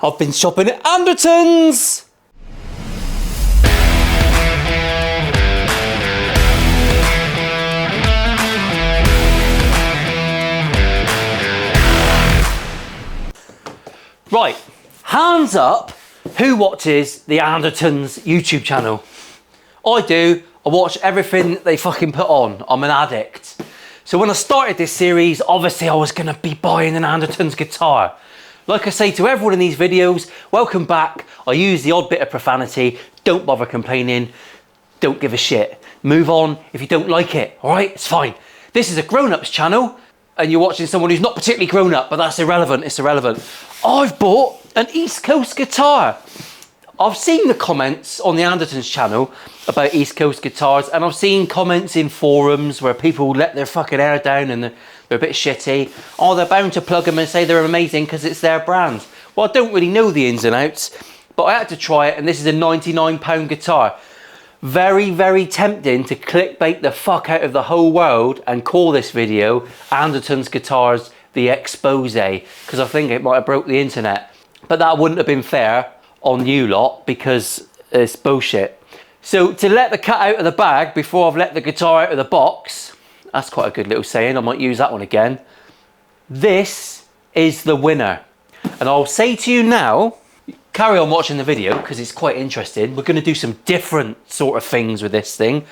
I've been shopping at Andertons. Right, hands up, who watches the Andertons YouTube channel? I do. I watch everything they fucking put on. I'm an addict. So when I started this series, obviously I was gonna be buying an Andertons guitar. Like I say to everyone in these videos, welcome back. I use the odd bit of profanity. Don't bother complaining. Don't give a shit. Move on if you don't like it, all right? It's fine. This is a grown-ups channel and you're watching someone who's not particularly grown up, but that's irrelevant, it's irrelevant. I've bought an East Coast guitar. I've seen the comments on the Andertons channel about East Coast guitars, and I've seen comments in forums where people let their fucking hair down and they're a bit shitty. Oh, they're bound to plug them and say they're amazing because it's their brand. Well, I don't really know the ins and outs, but I had to try it, and this is a £99 guitar. Very, very tempting to clickbait the fuck out of the whole world and call this video Andertons Guitars the Expose, because I think it might have broke the internet. But that wouldn't have been fair on you lot because it's bullshit. So to let the cat out of the bag before I've let the guitar out of the box, that's quite a good little saying, I might use that one again. This is the winner. And I'll say to you now, carry on watching the video because it's quite interesting. We're going to do some different sort of things with this thing.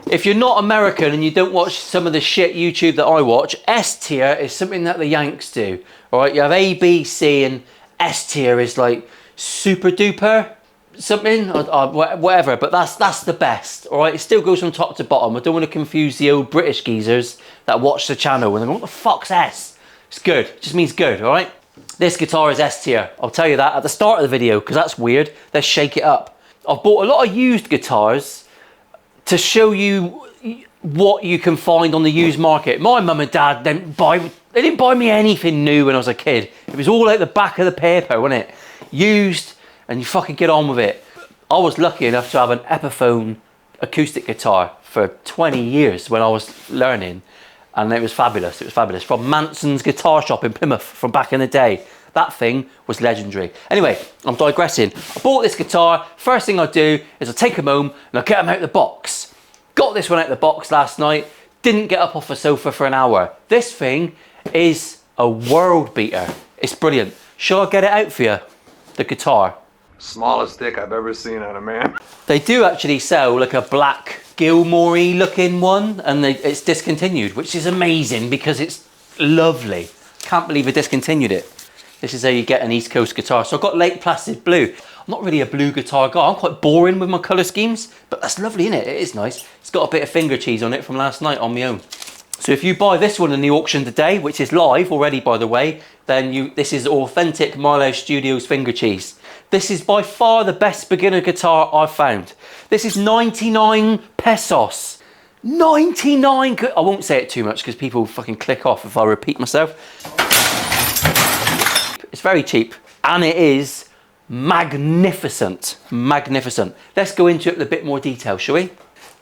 If you're not American and you don't watch some of the shit YouTube that I watch, S tier is something that the Yanks do. All right, you have A, B, C, and S tier is like super duper something, whatever, but that's the best. All right, it still goes from top to bottom. I don't want to confuse the old British geezers that watch the channel and they go, what the fuck's S? It's good, it just means good, all right? This guitar is S tier. I'll tell you that at the start of the video because that's weird. Let's shake it up. I've bought a lot of used guitars to show you what you can find on the used market. My mum and dad didn't buy me anything new when I was a kid. It was all out the back of the paper, wasn't it? Used, and you fucking get on with it. I was lucky enough to have an Epiphone acoustic guitar for 20 years when I was learning. And it was fabulous, it was fabulous. From Manson's guitar shop in Plymouth from back in the day. That thing was legendary. Anyway, I'm digressing. I bought this guitar. First thing I do is I take them home and I get them out of the box. Got this one out of the box last night. Didn't get up off the sofa for an hour. This thing is a world beater. It's brilliant. Shall I get it out for you? The guitar. Smallest dick I've ever seen on a man. They do actually sell like a black Gilmore-y looking one, and it's discontinued, which is amazing because it's lovely. Can't believe they discontinued it. This is how you get an East Coast guitar. So I've got Lake Placid blue. I'm not really a blue guitar guy. I'm quite boring with my colour schemes, but that's lovely, isn't it? It is nice. It's got a bit of finger cheese on it from last night on my own. So if you buy this one in the auction today, which is live already, by the way, then this is authentic Milo Studios finger cheese. This is by far the best beginner guitar I've found. This is 99 pesos. 99, I won't say it too much because people fucking click off if I repeat myself. It's very cheap and it is magnificent, magnificent. Let's go into it in a bit more detail, shall we?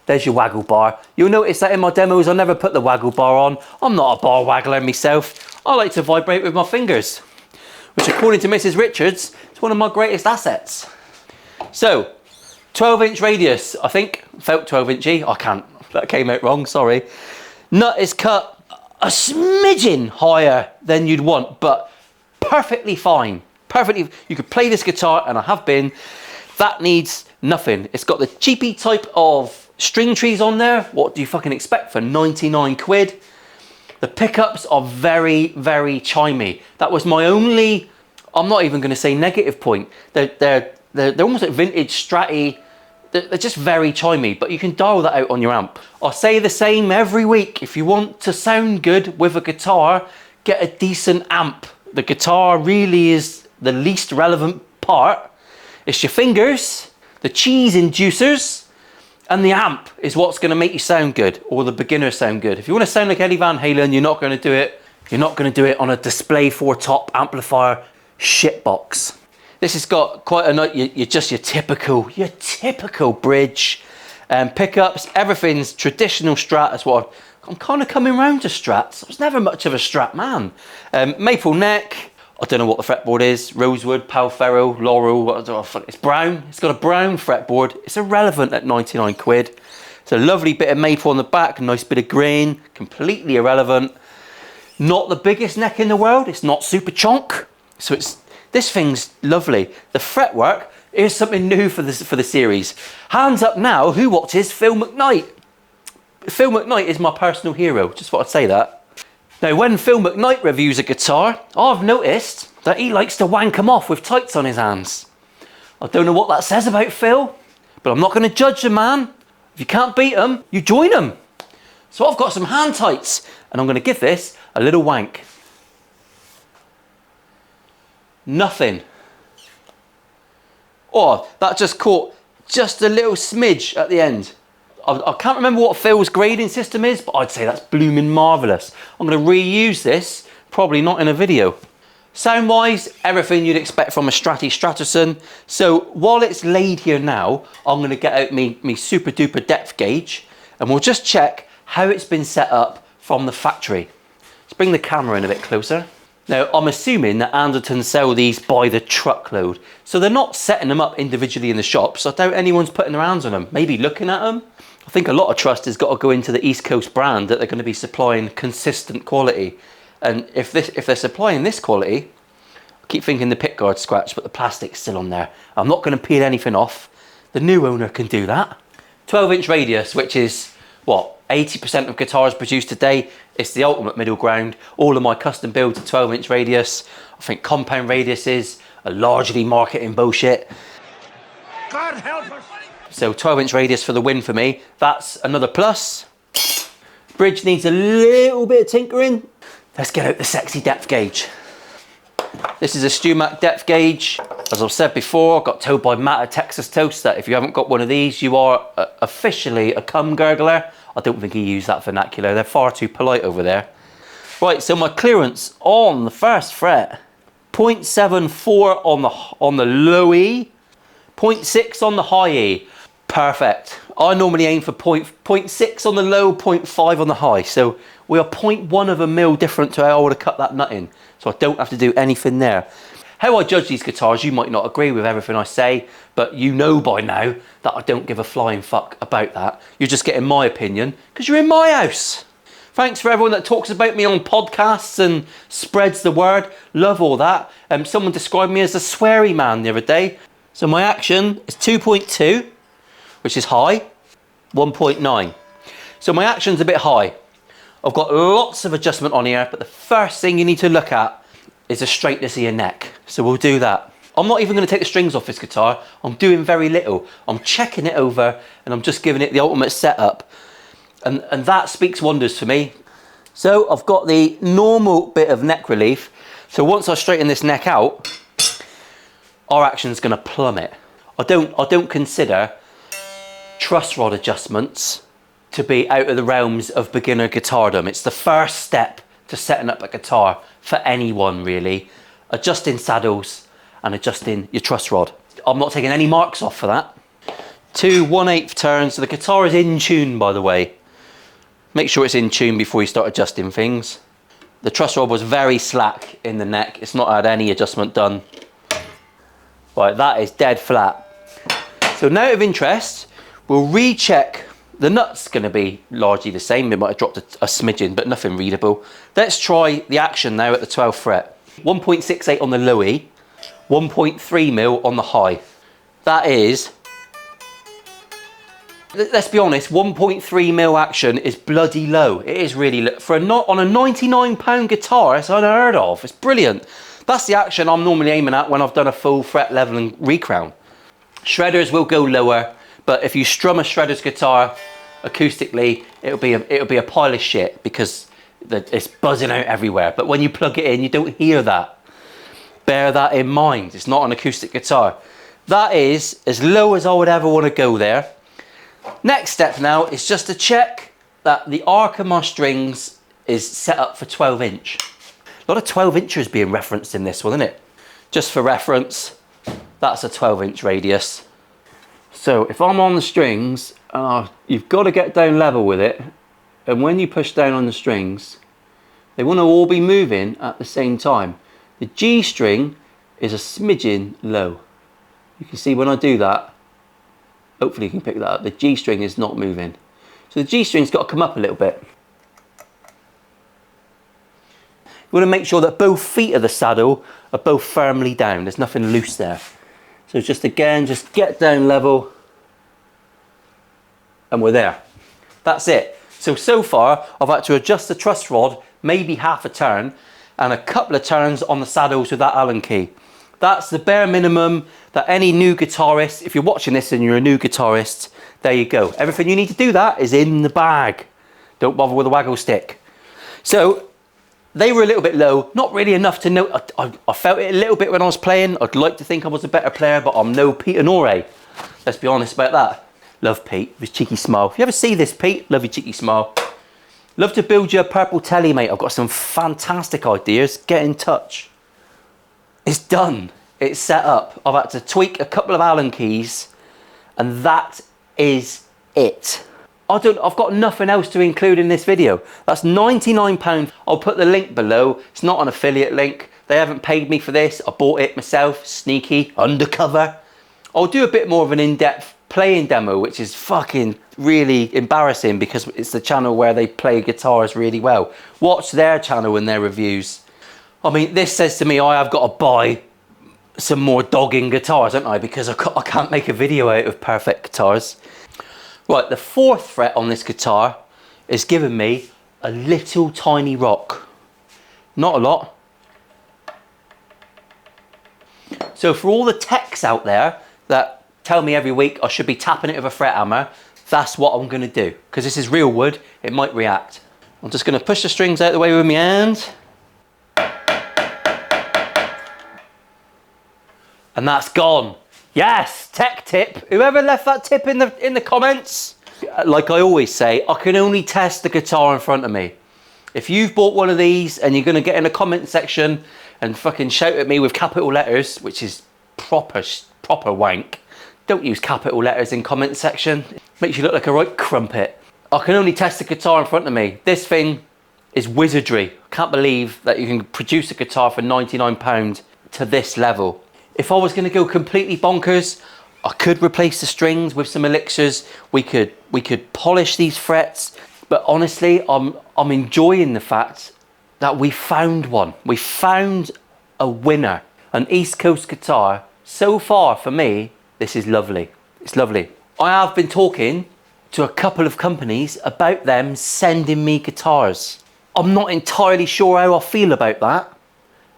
There's your waggle bar. You'll notice that in my demos, I never put the waggle bar on. I'm not a bar waggler myself. I like to vibrate with my fingers, which according to Mrs. Richards, is one of my greatest assets. So, 12-inch radius, I think. Felt 12-inchy, I can't. That came out wrong, sorry. Nut is cut a smidgen higher than you'd want, but perfectly fine. Perfectly, you could play this guitar, and I have been. That needs nothing. It's got the cheapy type of string trees on there. What do you fucking expect for 99 quid? The pickups are very, very chimey. That was my only, I'm not even going to say negative point. They're almost like vintage Strat-y. They're just very chimey, but you can dial that out on your amp. I say the same every week. If you want to sound good with a guitar, get a decent amp. The guitar really is the least relevant part. It's your fingers, the cheese inducers, and the amp is what's going to make you sound good, or the beginner sound good. If you want to sound like Eddie Van Halen, you're not going to do it. You're not going to do it on a display 4-top amplifier shitbox. This has got quite a nice, your typical bridge, pickups. Everything's traditional Strat. That's what I'm kind of coming round to Strats. I was never much of a Strat man. Maple neck. I don't know what the fretboard is. Rosewood, Palferro, Laurel, it's brown. It's got a brown fretboard. It's irrelevant at 99 quid. It's a lovely bit of maple on the back, a nice bit of green, completely irrelevant. Not the biggest neck in the world. It's not super chonk. So this thing's lovely. The fretwork is something new for the series. Hands up now, who watches Phil McKnight? Phil McKnight is my personal hero. Just thought I'd say that. Now, when Phil McKnight reviews a guitar, I've noticed that he likes to wank them off with tights on his hands. I don't know what that says about Phil, but I'm not going to judge the man. If you can't beat him, you join him. So I've got some hand tights, and I'm going to give this a little wank. Nothing. Oh, that just caught just a little smidge at the end. I can't remember what Phil's grading system is, but I'd say that's blooming marvellous. I'm going to reuse this, probably not in a video. Sound-wise, everything you'd expect from a Stratty Straterson. So while it's laid here now, I'm going to get out me super duper depth gauge, and we'll just check how it's been set up from the factory. Let's bring the camera in a bit closer. Now, I'm assuming that Andertons sell these by the truckload. So they're not setting them up individually in the shops. I doubt anyone's putting their hands on them, maybe looking at them. I think a lot of trust has got to go into the East Coast brand that they're going to be supplying consistent quality. And if they're supplying this quality, I keep thinking the pickguard scratch, but the plastic's still on there. I'm not going to peel anything off. The new owner can do that. 12-inch radius, which is, what, 80% of guitars produced today. It's the ultimate middle ground. All of my custom builds are 12-inch radius. I think compound radiuses are largely marketing bullshit. God help us. So 12-inch radius for the win for me. That's another plus. Bridge needs a little bit of tinkering. Let's get out the sexy depth gauge. This is a StewMac depth gauge. As I've said before, I got told by Matt at Texas Toast that if you haven't got one of these, you are officially a cum gurgler. I don't think he used that vernacular. They're far too polite over there. Right, so my clearance on the first fret, 0.74 on the low E, 0.6 on the high E. Perfect. I normally aim for 0.6 on the low, 0.5 on the high. So we are 0.1 of a mil different to how I would have cut that nut in. So I don't have to do anything there. How I judge these guitars, you might not agree with everything I say, but you know by now that I don't give a flying fuck about that. You're just getting my opinion because you're in my house. Thanks for everyone that talks about me on podcasts and spreads the word. Love all that. Someone described me as a sweary man the other day. So my action is 2.2, which is high, 1.9. So my action's a bit high. I've got lots of adjustment on here, but the first thing you need to look at is the straightness of your neck. So we'll do that. I'm not even going to take the strings off this guitar. I'm doing very little. I'm checking it over and I'm just giving it the ultimate setup. And that speaks wonders for me. So I've got the normal bit of neck relief. So once I straighten this neck out, our action's going to plummet. I don't consider truss rod adjustments to be out of the realms of beginner guitardom. It's the first step to setting up a guitar for anyone really. Adjusting saddles and adjusting your truss rod. I'm not taking any marks off for that. 2 1/8 turns. So the guitar is in tune, by the way. Make sure it's in tune before you start adjusting things. The truss rod was very slack in the neck. It's not had any adjustment done. Right, that is dead flat. So now of interest, we'll recheck. The nut's going to be largely the same. It might have dropped a smidgen, but nothing readable. Let's try the action now at the 12th fret. 1.68 on the low E, 1.3 mil on the high. That is, let's be honest, 1.3 mil action is bloody low. It is really low. On a £99 guitar, it's unheard of. It's brilliant. That's the action I'm normally aiming at when I've done a full fret leveling recrown. Shredders will go lower, but if you strum a shredder's guitar acoustically, it'll be a pile of shit because it's buzzing out everywhere. But when you plug it in, you don't hear that. Bear that in mind. It's not an acoustic guitar. That is as low as I would ever want to go there. Next step now is just to check that the arc of my strings is set up for 12-inch. A lot of 12-inchers being referenced in this one, isn't it? Just for reference, that's a 12-inch radius. So if I'm on the strings, you've got to get down level with it. And when you push down on the strings, they want to all be moving at the same time. The G string is a smidgen low. You can see when I do that, hopefully you can pick that up, the G string is not moving. So the G string's got to come up a little bit. You want to make sure that both feet of the saddle are both firmly down. There's nothing loose there. So just again, just get down level and we're there. That's it. So far, I've had to adjust the truss rod, maybe half a turn, and a couple of turns on the saddles with that Allen key. That's the bare minimum that any new guitarist, if you're watching this and you're a new guitarist, there you go. Everything you need to do that is in the bag. Don't bother with a waggle stick. So they were a little bit low, not really enough to know. I felt it a little bit when I was playing. I'd like to think I was a better player, but I'm no Pete Honore. Let's be honest about that. Love Pete, with his cheeky smile. If you ever see this, Pete, love your cheeky smile. Love to build you a purple telly, mate. I've got some fantastic ideas. Get in touch. It's done. It's set up. I've had to tweak a couple of Allen keys, and that is it. I've got nothing else to include in this video. That's £99. I'll put the link below. It's not an affiliate link. They haven't paid me for this. I bought it myself, sneaky, undercover. I'll do a bit more of an in-depth playing demo, which is fucking really embarrassing because it's the channel where they play guitars really well. Watch their channel and their reviews. I mean, this says to me I have got to buy some more dogging guitars, don't I? Because I can't make a video out of perfect guitars. Right, the 4th fret on this guitar is giving me a little tiny rock. Not a lot. So for all the techs out there that tell me every week I should be tapping it with a fret hammer, that's what I'm going to do. Because this is real wood, it might react. I'm just going to push the strings out of the way with my hand. And that's gone. Yes, tech tip. Whoever left that tip in the comments. Like I always say, I can only test the guitar in front of me. If you've bought one of these and you're going to get in the comment section and fucking shout at me with capital letters, which is proper wank, don't use capital letters in comment section. Makes you look like a right crumpet. I can only test the guitar in front of me. This thing is wizardry. I can't believe that you can produce a guitar for £99 to this level. If I was going to go completely bonkers, I could replace the strings with some elixirs. We could polish these frets. But honestly, I'm enjoying the fact that we found one. We found a winner. An East Coast guitar. So far, for me, this is lovely. It's lovely. I have been talking to a couple of companies about them sending me guitars. I'm not entirely sure how I feel about that,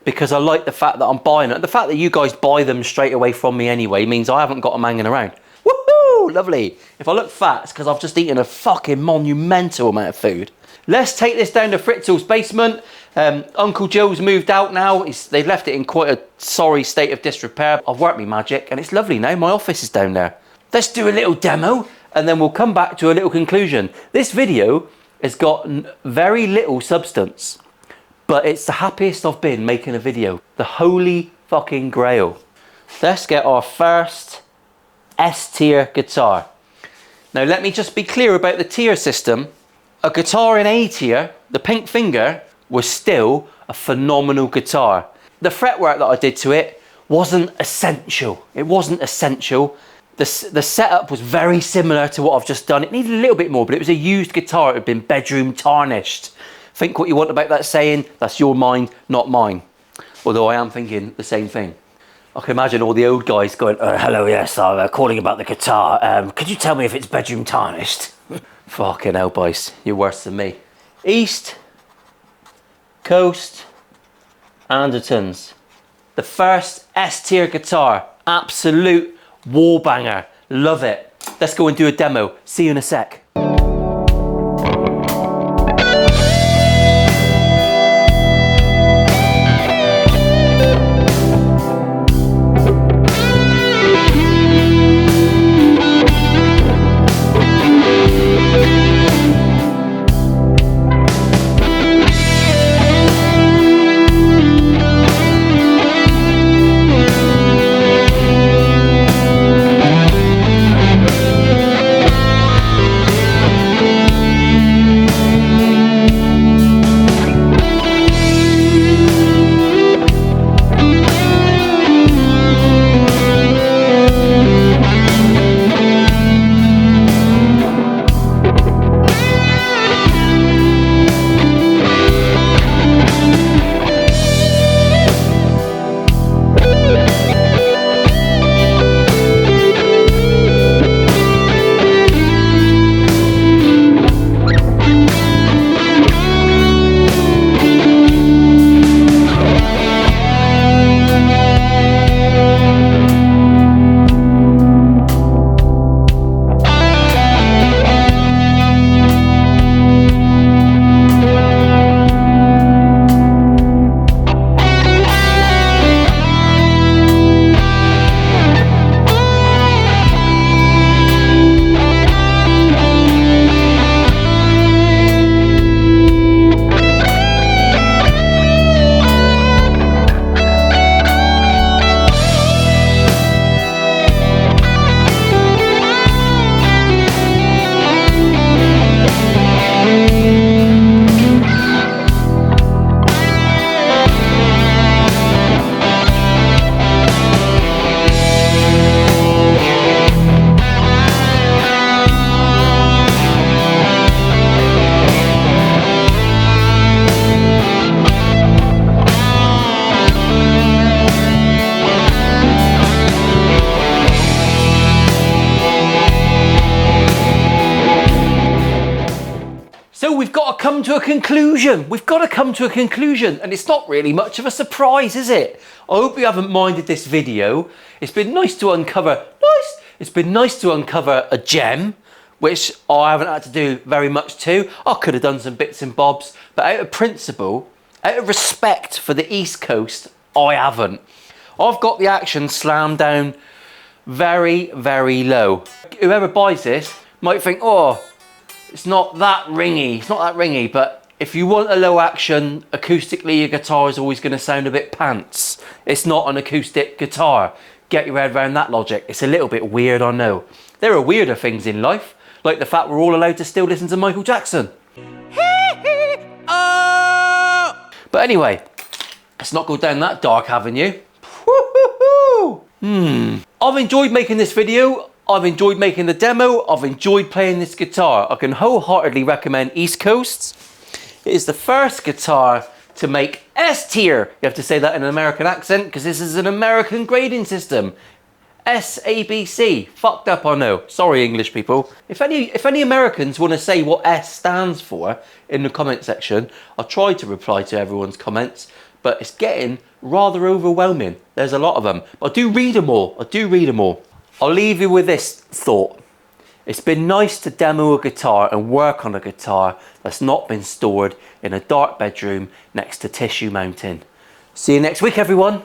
because I like the fact that I'm buying it. The fact that you guys buy them straight away from me anyway means I haven't got them hanging around. Woohoo! Lovely. If I look fat, it's because I've just eaten a fucking monumental amount of food. Let's take this down to Fritzl's basement. Uncle Joe's moved out now. They've left it in quite a sorry state of disrepair. I've worked my magic and it's lovely now. My office is down there. Let's do a little demo and then we'll come back to a little conclusion. This video has got very little substance, but it's the happiest I've been making a video. The holy fucking grail. Let's get our first S-tier guitar. Now let me just be clear about the tier system. A guitar in A tier, the pink finger, was still a phenomenal guitar. The fretwork that I did to it wasn't essential. It wasn't essential. The setup was very similar to what I've just done. It needed a little bit more, but it was a used guitar. It had been bedroom tarnished. Think what you want about that saying. That's your mind, not mine. Although I am thinking the same thing. I can imagine all the old guys going, hello, yes, I'm calling about the guitar. Could you tell me if it's bedroom tarnished? Fucking hell, boys. You're worse than me. East Coast Andertons. The first S-tier guitar. Absolute wall banger. Love it. Let's go and do a demo. See you in a sec. come to a conclusion. We've got to come to a conclusion, and it's not really much of a surprise, is it? I hope you haven't minded this video. It's been nice to uncover, It's been nice to uncover a gem, which I haven't had to do very much to. I could have done some bits and bobs, but out of principle, out of respect for the East Coast, I haven't. I've got the action slammed down very, very low. Whoever buys this might think, oh, it's not that ringy, but if you want a low action, acoustically your guitar is always going to sound a bit pants. It's not an acoustic guitar. Get your head around that logic. It's a little bit weird, I know. There are weirder things in life, like the fact we're all allowed to still listen to Michael Jackson. But anyway, let's not go down that dark avenue. I've enjoyed making this video. I've enjoyed making the demo. I've enjoyed playing this guitar. I can wholeheartedly recommend East Coast. It is the first guitar to make S tier. You have to say that in an American accent because this is an American grading system. S-A-B-C. Fucked up, I know. Sorry, English people. If any Americans want to say what S stands for in the comment section, I'll try to reply to everyone's comments, but it's getting rather overwhelming. There's a lot of them. But I do read them all. I'll leave you with this thought. It's been nice to demo a guitar and work on a guitar that's not been stored in a dark bedroom next to Tissue Mountain. See you next week, everyone.